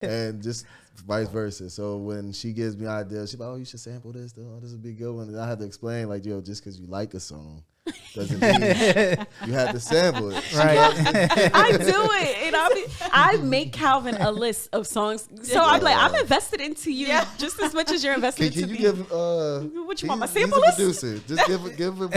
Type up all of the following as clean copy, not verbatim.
and just vice versa. So when she gives me ideas, she's like, "Oh, you should sample this. Oh, this would be a good one." And I have to explain, like, "Yo, just because you like a song doesn't mean you have to sample it." Right. I do it, and I make Calvin a list of songs. So I'm like, I'm invested into you just as much as you're invested Can into you me. give? What you want, my sample he's a list? producer. Just give him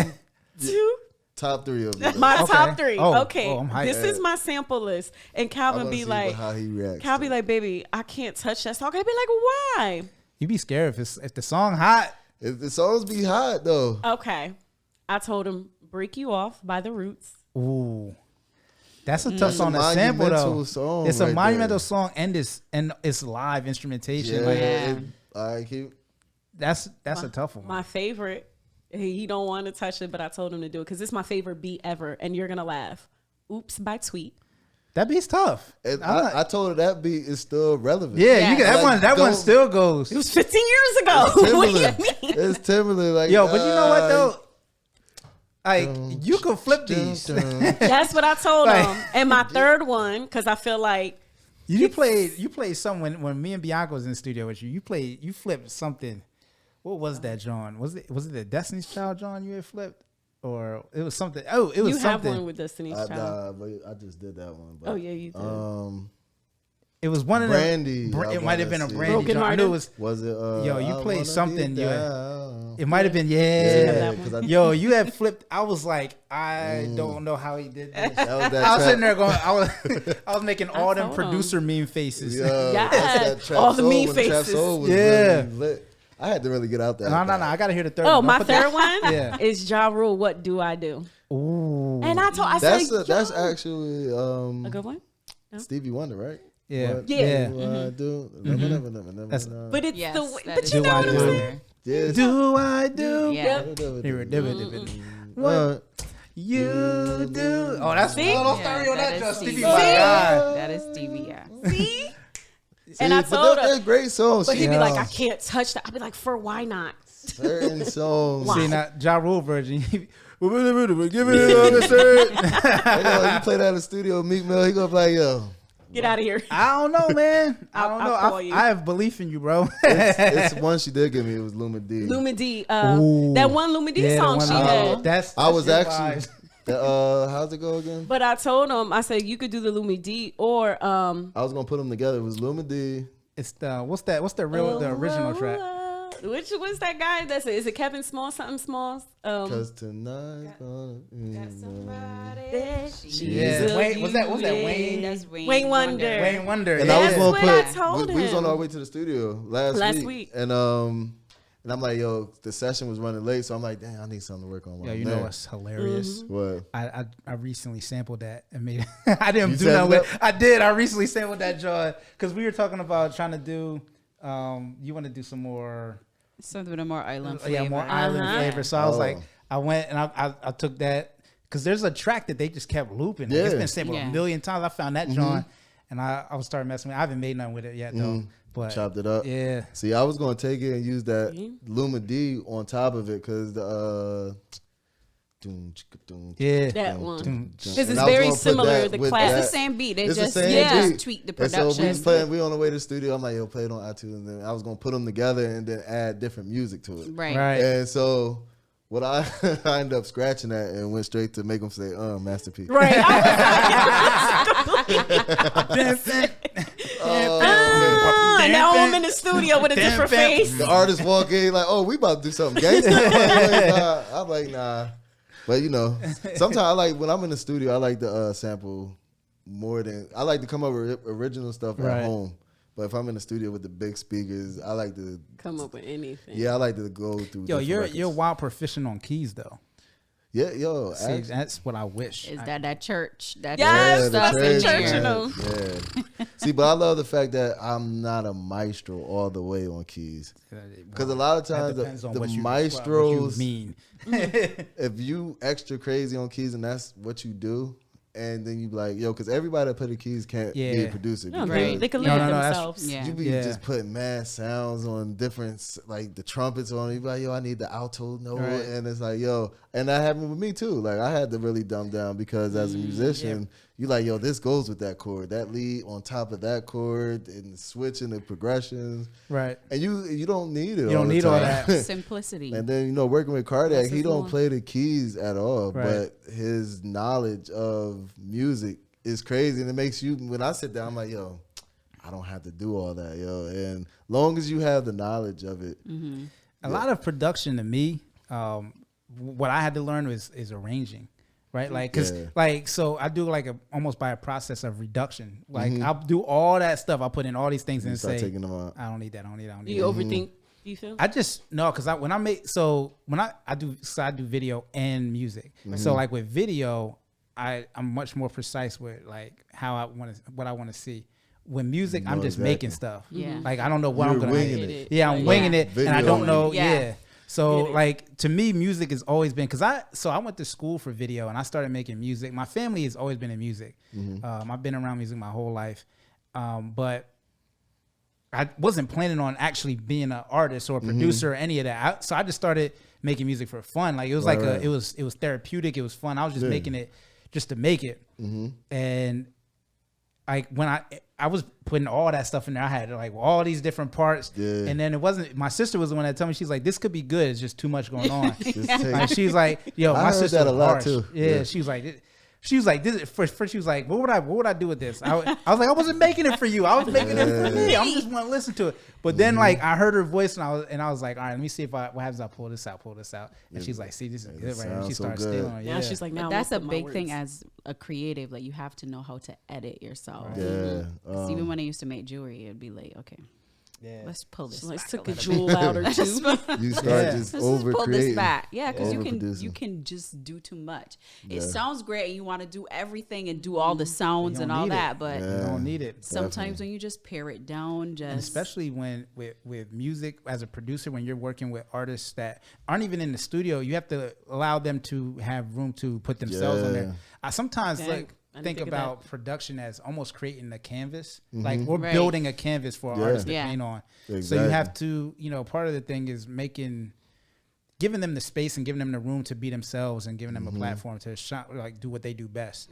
Two. top 3 of them. My Okay. top 3. Oh, okay, I'm hyped. this is my sample list, and I Calvin wanna be see like, how he reacts. Calvin to be it. like, baby, I can't touch that song. I be like, why? You be scared if the song hot. The songs be hot though. Okay, I told him "Break You Off" by The Roots. Ooh, that's a tough song to a sample though. monumental song It's a right monumental there. song, and it's live instrumentation. Yeah, Like, I keep. that's a tough one. My favorite. He don't want to touch it, but I told him to do it because it's my favorite beat ever, and you're gonna laugh. "Oops" by Tweet. That beat's tough. And I'm like- I told her that beat is still relevant. Yeah, Yeah. you can, Like, that one don't- still goes. It was 15 years ago. What do you Timberland. mean? It's Timberland. Like, Yo, but you know what though? Like you can flip dun, these. dun. That's what I told Right. him. And my third one, because I feel like You played something when me and Bianca was in the studio with you. You flipped something. What was that, John? Was it the Destiny's Child, John? You had flipped, or it was something? Oh, it was you have something. one with Destiny's Child. Nah, but I just did that one. But, Oh, yeah, you did. It was one of Brandy, them. I It might have been a wanna see. Brandy. Broken John. I knew it was. Was it? Yo, you I played wanna something, be you- down. It might have been. Yeah, that 'cause I- Yo, you had flipped. I was like, I don't know how he did this. that was that I was trap- sitting there going, I was making all them told him. producer meme faces. Yo, Yes. that's that trap All the soul mean when the trap faces. soul was Yeah. really lit. I had to really get out there. No. I gotta hear the third. Oh, one. my Don't put that- third one Yeah. is Ja Rule, "What Do I Do?" Ooh. And I That's said, that's "Yo." actually a good one. Stevie Wonder, right? Yeah. What Yeah. do I do? Never, never, That's- never. But it's Yes, the way, that but is you Do know I what I'm do? saying? Yes. Do I do? Yeah. What you do? Oh, that's See? don't Yeah, start me on that that, is Joe. Stevie. Stevie, my God. That is Stevie, yeah. See? See, And I but told they're her, great songs. but he'd be Yeah. like, "I can't touch that." I'd be like, "For why not?" Certain songs. Why? See, now, Ja Rule version. Give it up, sir. You play that in the studio, Meek Mill, he gonna be like, yo, Get out of here. I don't know, man. I don't I'll know. call you. I have belief in you, bro. it's one she did give me. It was Luma D. Luma D, Ooh. that one Luma D Yeah, the song one she I- had. That's I was your actually, vibe. how's it go again? But I told him, I said you could do the Luma D or I was gonna put them together. It was Luma D. It's the what's the original track? Which was that guy? That's it. Is it Kevin Small? Something Small? Cause tonight's gonna be Yeah, Wayne, was that Wayne? That's Wayne Wonder. Wayne Wonder. And yeah. I was That's gonna what put. I told we was on him. our way to the studio last week, and I'm like, yo, the session was running late, so I'm like, dang, I need something to work on. While Yo, I'm you there. know what's hilarious? What? I recently sampled that and made. I didn't You do nothing with. sampled I did. I recently sampled that joy because we were talking about trying to do. You want to do some more? Something with a more island flavor. Yeah, more island flavor. So I was like, Oh. I went and I took that because there's a track that they just kept looping. Like, Yeah. it's been sampled Yeah. a million times. I found that John, and I was starting messing with it. I haven't made nothing with it yet though. But Chopped it up. Yeah. See, I was gonna take it and use that Luma D on top of it because the Yeah. That one. And Because I it's was very gonna put similar. that The with class. It's that. the same beat. They It's the just, same yeah, beat. tweak the And so production. we on the way to the studio. I'm like, yo, play it on iTunes. And then I was gonna put them together and then add different music to it. Right. Right. And so what I ended up scratching that and went straight to make them say, masterpiece. Right. And now I'm in the studio with a different face. The artist walk in like, oh, we about to do something gangster. I'm like, nah. But you know, sometimes I like when I'm in the studio, I like to sample more than I like to come up with original stuff Right. at home. But if I'm in the studio with the big speakers, I like to Come up with anything. I like to go through. Yo, different you're records. wild proficient on keys though. Yeah, yo. See, that's what I wish. Is that church? That Yes, church that's stuff the in church there. in them. Yeah. See, but I love the fact that I'm not a maestro all the way on keys. Because a lot of That times depends on the what you maestros, mean. if you extra crazy on keys and that's what you do, and then you be like, yo, because everybody that play the keys can't be a Yeah. producer. No, because they can No, limit no, that's- themselves. Yeah. you be Yeah. just putting mad sounds on different, like the trumpets on. You be like, yo, I need the alto note, Right. and it's like, yo, and that happened with me too. Like I had to really dumb down because as a musician, you like, yo, this goes with that chord, that lead on top of that chord, and switching the progressions. Right. And you don't need it. You don't need all that. Simplicity. And then, working with Cardiac, he don't play the keys at all, Right. but his knowledge of music is crazy. And it makes you, when I sit down, I'm like, yo, I don't have to do all that, yo. And long as you have the knowledge of it. Mm-hmm. A lot of production to me, what I had to learn is arranging. Right, like, cause so I do almost by a process of reduction. Like I'll do all that stuff. I'll put in all these things and say, taking them out. I don't need that. I don't need that. I don't Do need you that. overthink? Do you feel? I just no, cause when I do video and music. So like with video, I'm much more precise with like what I want to see. With music, I'm just making stuff. Yeah. Like I don't know what You're I'm gonna winging make. it. Yeah, I'm winging it, and I don't know. Yeah. Yeah. So like to me, music has always been because I went to school for video and I started making music. My family has always been in music. I've been around music my whole life, but I wasn't planning on actually being an artist or a producer or any of that. So I just started making music for fun. Like it was it was therapeutic. It was fun. I was just making it just to make it. And like when I was putting all that stuff in there, I had like all these different parts, and then it wasn't. My sister was the one that told me, she's like, "This could be good. It's just too much going on." Like, she's like, "Yo, my sister that a was lot harsh." too. Yeah, she was like, "This." First, she was like, "What would I do with this?" I was like, "I wasn't making it for you. I was making it for me. I just want to listen to it." But then, like, I heard her voice, and I was like, "All right, let me see what happens. I pull this out." And she's like, "See, this is good right here." She started stealing it. Now she's like, "Now that's a I'm big thing as a creative. Like you have to know how to edit yourself. Yeah. 'Cause even when I used to make jewelry, it'd be like, okay, Yeah. let's pull this. Let's back took a a little jewel out or two. You start just Let's over just pull this creating. back. Yeah, because you Overproducing. can just do too much. Yeah. It sounds great and you want to do everything and do all the sounds You and don't all need it. that, but You don't need it. sometimes when you just pare it down, just And especially when with music as a producer, when you're working with artists that aren't even in the studio, you have to allow them to have room to put themselves on there. I sometimes Dang, I didn't think think of about production as almost creating a canvas. Like we're Right. building a canvas for artists to Yeah. paint on. So Exactly. you have to, part of the thing is giving them the space and giving them the room to be themselves and giving them a platform to do what they do best.